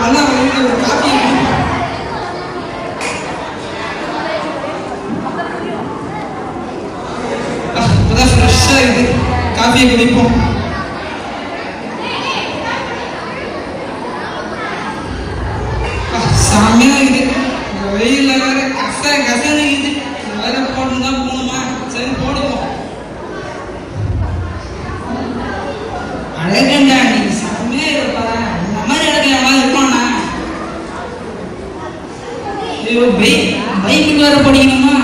அதான் ஒரு காஃபி இப்பதான் ஃப்ரெஷ்ஷா இது காஃபியை குடிப்போம். சாமியா இது வெயில்ல வேற கசன்னு இது வேற போட்டுதான் போகணுமா? சரி போடுவோம். அழகண்டா நீ சாமியா இருப்பா. இந்த மாதிரி இடத்துல எல்லாம் இருப்பானா? பைபிள் வேற படிக்கணுமா?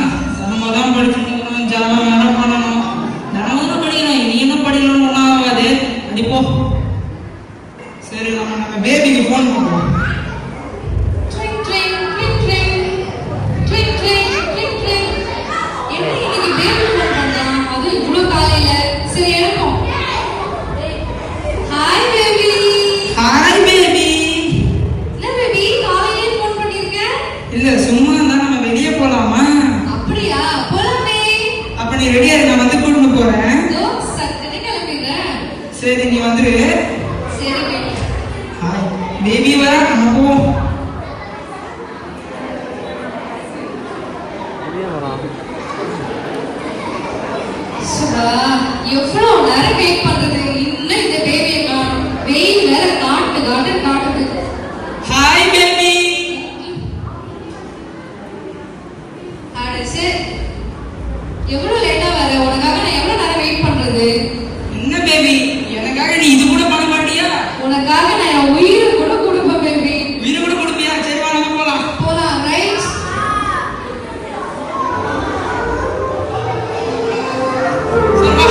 நம்ம தான் படிச்சுக்கணும், ஜாமம் என்ன பண்ணணும், தினமும் படிக்கணும். நீ என்ன படிக்கணும்னு ஒன்றும் ஆகாது. அடிப்போ. சரி நம்ம பேபிக்கு ஃபோன் பண்ணுவோம். இல்ல சும்மா தான் நம்ம வெளியே போலாமா? அப்படியா? போலாமே. அப்ப நீ ரெடியா இரு, நான் வந்து கூட்டிட்டு போறேன். சக்கரை கிளம்பிடுறேன். சரி நீ வந்துரு. சரி பேபி. ஹாய் பேபி வா நம்ம போவோம். சுபா எவ்வளவு நேரம் வெயிட் பண்றது? இன்னும் இந்த பேபியை காணோம். வெயில் வேற காட்டுது. Hi baby. அடச்சே எவ்வளவு லேட்டா வர? உனக்காக நான் எவ்வளவு நேரம் வெயிட் பண்றது? என்ன பேபி எனக்காக நீ இது கூட பண்ண மாட்டியா? உனக்காக நான் என் உயிரை கூட கொடுப்பேன் பேபி. உயிரை கூட கொடுப்பியா? சரி வா நம்ம போலாம். போலாம். ரைட். சரி வா.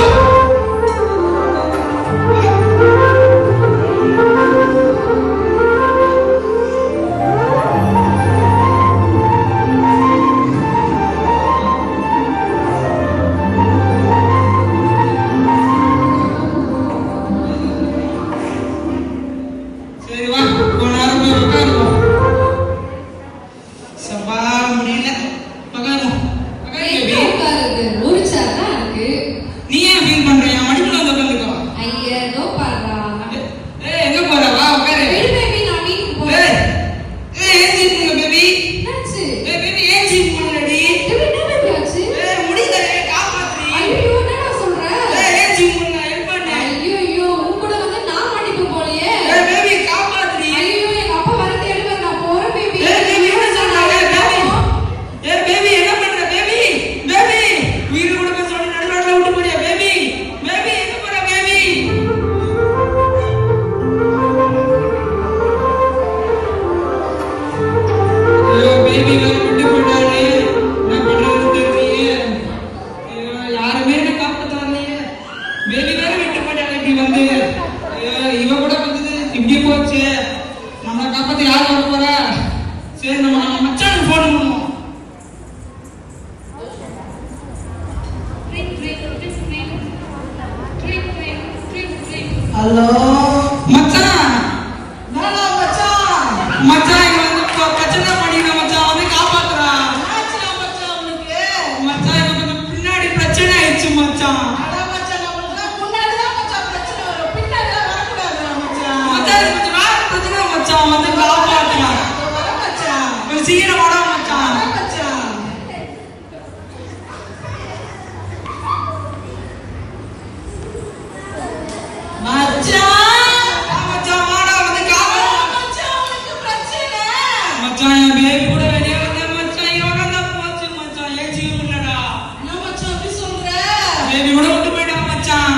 சரி வா கொஞ்ச நேரம் போய் உட்காருவோம். சபா முடியல. உட்காருவோம். எங்க உட்காருது? ஒரு சேர் தான் இருக்கு. நீ ஏன் ஃபீல் பண்ற? என் மடிப்புல வந்து உட்காந்துக்கோ. ஐயா நோ பாடுறா. எங்க போற? வா உட்காரு. பேபி நான் வீட்டுக்கு போறேன். ஏன் சீட் பண்ணல பேபி? என்னாச்சு? பேபி ஏன் சீட் பண்ணலடி? பேபி என்ன பேபி ஆச்சு? முடியல காப்பாத்து. ஐயோ என்ன சொல்ற? ஏன் சீட் பண்ணல? ஹெல்ப் பண்ணு. ஐயோ உன் கூட வந்து நான் மாட்டிக்க போறியே. பேபி காப்பாத்து. ஐயோ எங்க அப்பா வர தேடுவார். நான் போறேன் பேபி. பேபி என்ன சொல்றாங்க? பேபி என்ன பண்ற? பேபி உயிர் கூட சொல்லி நடுரோட்ல விட்டு போறியா? பேபி எங்க போற? பேபி பேபி வேற விட்டு போயிட்டாரு. என்ன பண்றதுன்னு தெரியலையே. யாருமே என்ன காப்பாத்த வரலையே. பேபி வேற விட்டு போயிட்டாரு. இப்படி வந்து இவ கூட வந்து இப்படி போச்சு. நம்மளை காப்பாத்த யார் வர போறா? சரி நம்ம மச்சானுக்கு போன் பண்ணுவோம். ஹலோ மச்சான். மச்சான் இங்க வந்து பிரச்சனை பண்ணிருக்க மச்சான். வந்து காப்பாத்துறா. மச்சான் இங்க கொஞ்சம் பின்னாடி பிரச்சனை ஆயிடுச்சு மச்சான். மச்சான் கொஞ்சம் வேற பிரச்சனை மச்சான். வந்து காப்பாத்துறா. கொஞ்சம் சீக்கிரம் வாடா மச்சான். மச்சான் என் பேபி கூட வெளியே வந்தேன் மச்சான். இவன் தான் போச்சு மச்சான். ஏன் சீக்கிரம் இல்லடா? என்ன மச்சான் அப்படி சொல்ற? பேபி கூட விட்டு போயிட்டா மச்சான்.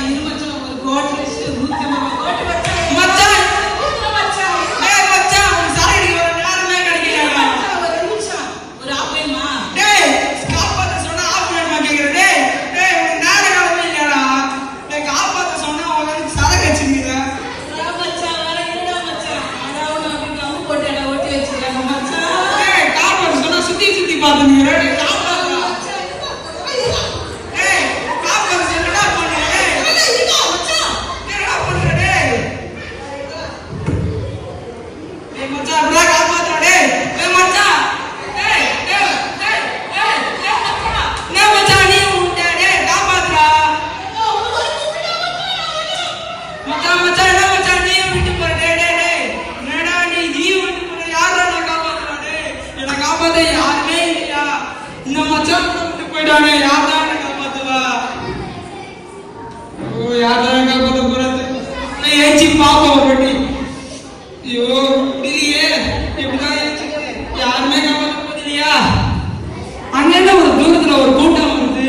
இரு மச்சான் ஒரு கோட் லிஸ்ட் கோட் மச்சான். மச்சான் ஏய் மச்சான் சாரி ஒரு நேரமே கிடைக்கல. ஐயோ யாரெல்லாம் காப்பாற்ற போறது நான் ஏச்சி பாப்போம் ஒரு வாட்டி ஐயோ முடியலையே எப்படிதான் ஏச்சி யாருமே காப்பாற்ற போதில்லையா அங்க என்ன ஒரு தூரத்துல ஒரு கூட்டம் வருது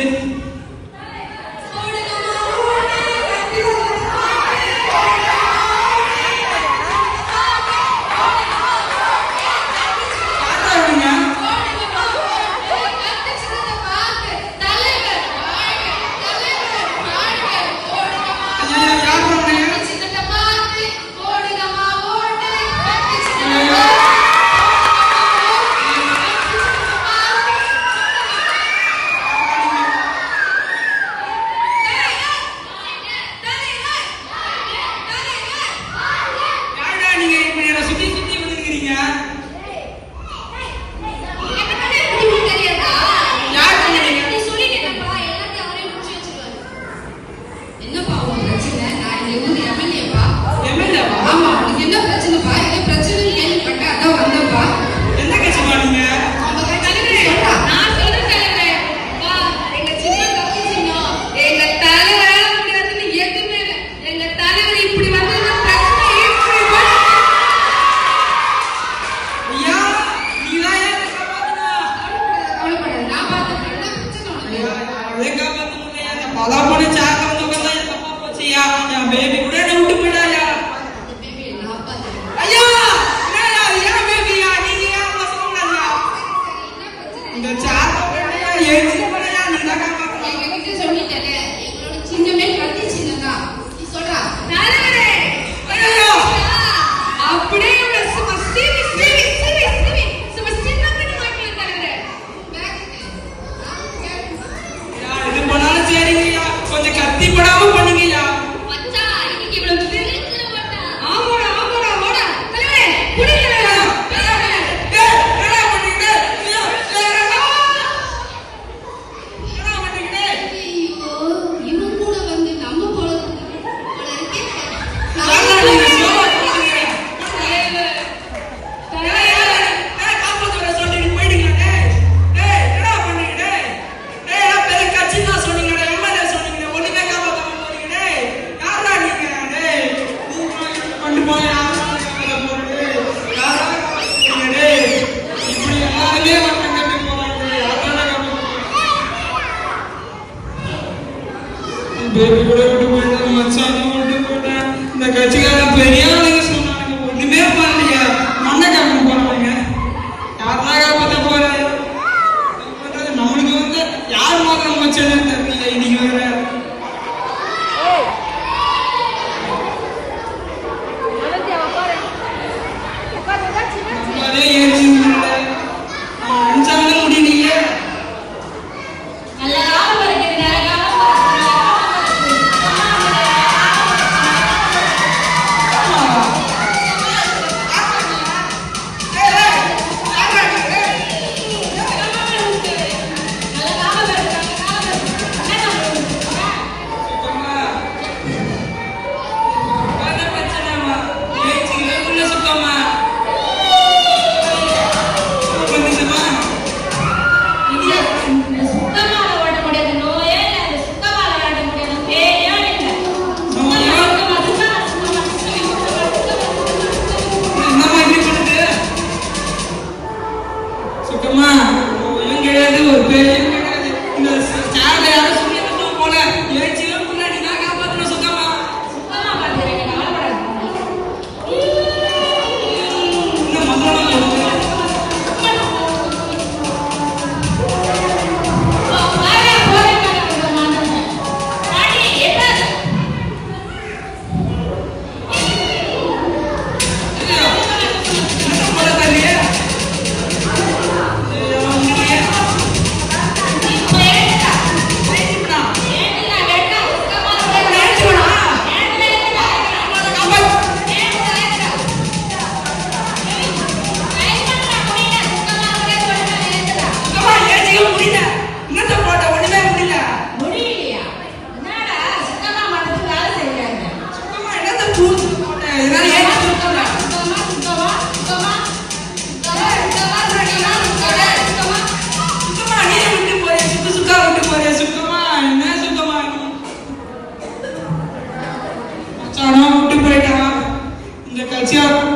லட்சியம்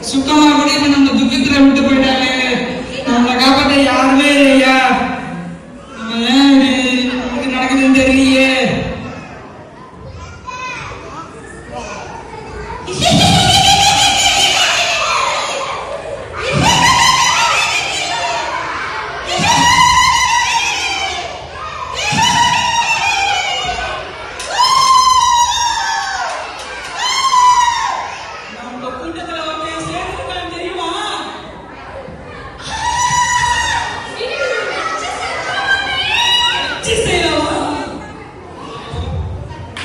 சுத்தமா கூட இப்ப நம்ம துக்கத்துல விட்டு போயிட்டாலே நம்மளை காப்பாற்ற யாருமே இல்லையா நம்ம ஏன் இப்படி நடக்குதுன்னு தெரியலையே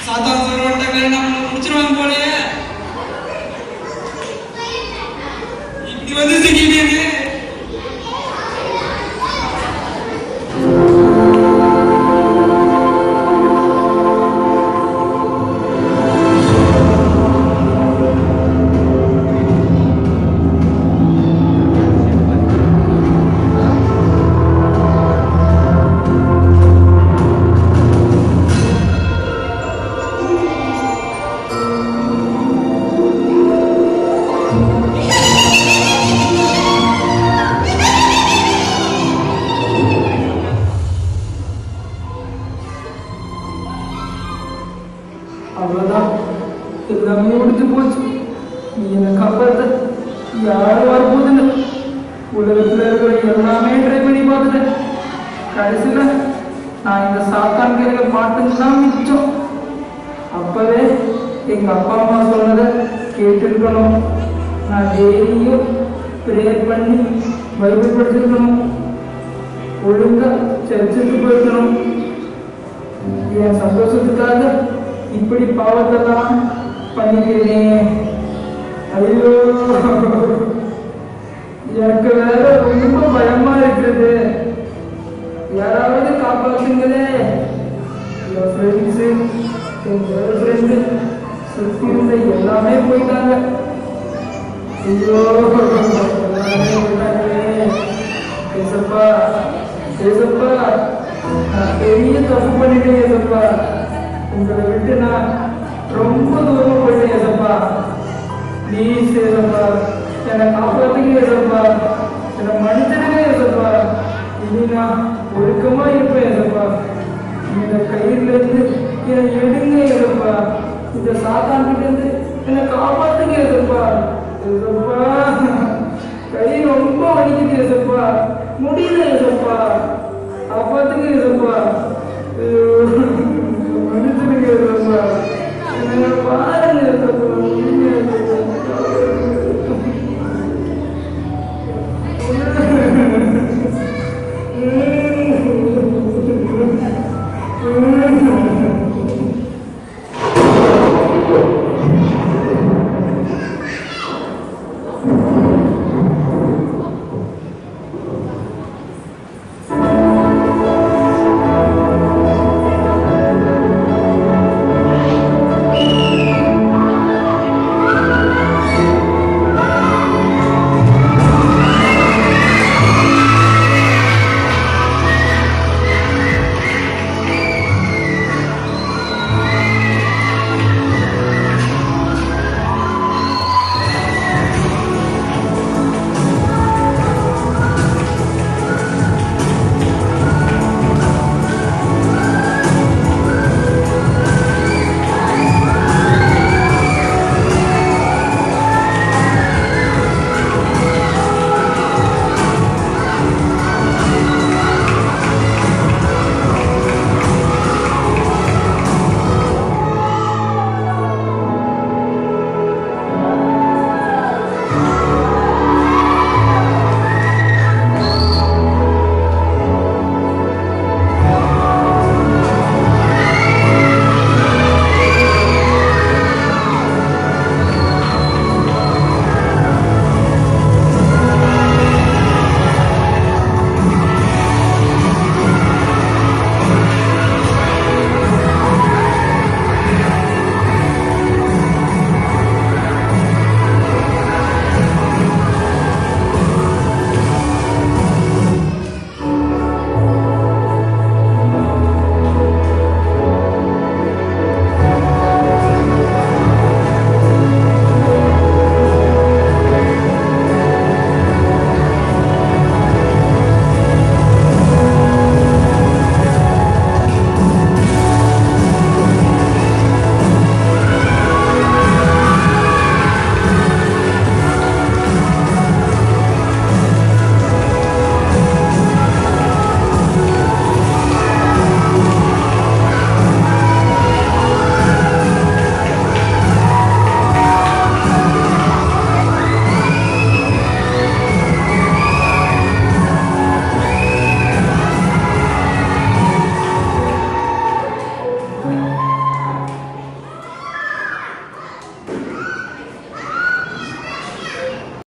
சாத்தான் சொல்றவன்ட்டாங்களே நம்ம முடிச்சிருவாங்க போலயே இப்படி வந்து சிக்கிட்டு அவ்வளவுதான் எல்லாமே முடிஞ்சு போச்சு நீ என்னை காப்பாத்த யாரும் வரப்போதில்லை உலகத்துல இருக்கிற எல்லாமே ட்ரை பண்ணி பார்த்துட்டேன் கடைசியில நான் இந்த சாத்தான் கையில மாட்டுதான் மிச்சம் அப்பவே எங்க அப்பா அம்மா சொன்னதை கேட்டிருக்கணும் நான் டெய்லியும் ப்ரேயர் பண்ணி பைபிள் படிச்சிருக்கணும் ஒழுங்கா சர்ச்சுக்கு போயிருக்கணும் என் சந்தோஷத்துக்காக இப்படி பாவத்தெல்லாம் பண்ணிக்கிறேன் ஐயோ எனக்கு வேற ரொம்ப பயமா இருக்குது யாராவது காப்பாத்துங்களே என் ஃப்ரெண்ட்ஸு என் கேர்ள் ஃப்ரெண்டு சுற்றி இருந்த எல்லாமே போயிட்டாங்க ஐயோ எல்லாமே போயிட்டாங்களே ஏசப்பா ஏசப்பா நான் பெரிய தப்பு பண்ணிட்டேன் ஏசப்பா உங்களை விட்டு நான் ரொம்ப தூரம் போயிட்டேன் ஏசப்பா ப்ளீஸ் ஏசப்பா என்னை காப்பாத்துங்க ஏசப்பா என்னை மன்னிச்சிடுங்க ஏசப்பா இனி நான் ஒழுக்கமா இருப்பேன் ஏசப்பா இந்த கயிறுல இருந்து என்னை எடுங்க ஏசப்பா இந்த சாத்தான் கிட்ட இருந்து என்னை காப்பாத்துங்க ஏசப்பா ஏசப்பா கை ரொம்ப வலிக்குது ஏசப்பா முடியல ஏசப்பா காப்பாத்துங்க ஏசப்பா மன்னிச்சிடுங்க ஏசப்பா என்னை பாருங்க ஏசப்பா Mm-hmm.